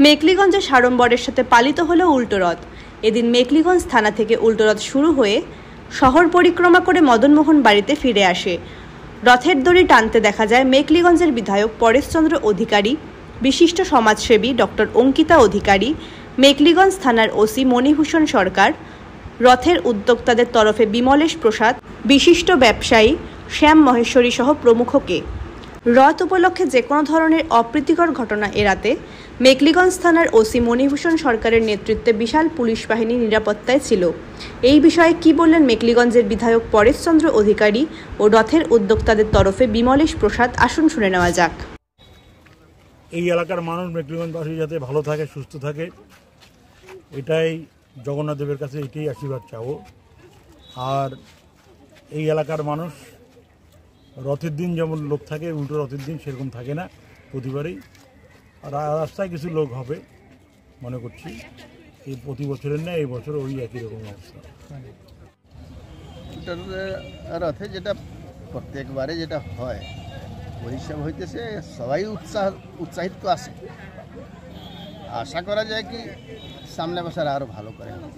মেকলিগঞ্জে সাড়ম্বরের সাথে পালিত হলো উল্টো রথ। এদিন মেকলিগঞ্জ থানা থেকে উল্টো রথ শুরু হয়ে শহর পরিক্রমা করে মদনমোহন বাড়িতে ফিরে আসে। রথের দড়ি টানতে দেখা যায় মেকলিগঞ্জের বিধায়ক পরেশচন্দ্র অধিকারী, বিশিষ্ট সমাজসেবী ডক্টর অঙ্কিতা অধিকারী, মেকলিগঞ্জ থানার ওসি মণিভূষণ সরকার, রথের উদ্যোক্তাদের তরফে বিমলেশ প্রসাদ, বিশিষ্ট ব্যবসায়ী শ্যাম মহেশ্বরী সহ প্রমুখকে। রথ উপলক্ষে যে কোনো ধরনের অপ্রীতিকর ঘটনা এড়াতে মেকলিগঞ্জ থানার ওসি মণিভূষণ সরকারের নেতৃত্বে বিশাল পুলিশ বাহিনী নিরাপত্তায় ছিল। এই বিষয়ে কি বললেন মেকলিগঞ্জের বিধায়ক পরেশচন্দ্র অধিকারী ও রথের উদ্যোক্তাদের তরফে বিমলেশ প্রসাদ, আসুন শুনে নেওয়া যাক। এই এলাকার মানুষ মেকলিগঞ্জবাসী যাতে ভালো থাকে, সুস্থ থাকে, এটাই জগন্নাথ দেবের কাছে এটাই আশীর্বাদ চাবো। আর এই এলাকার মানুষ রথের দিন যেমন লোক থাকে, উল্টো রথের দিন সেরকম থাকে না প্রতিবারই। আর রাস্তায় কিছু লোক হবে মনে করছি, এই প্রতি বছরের না এই বছর ওই একই রকম অবস্থা। রথে যেটা প্রত্যেকবারে যেটা হয় ওই সব হইতেছে, সবাই উৎসাহিত তো আসে। আশা করা যায় কি সামনে বছর আরও ভালো করে হবে।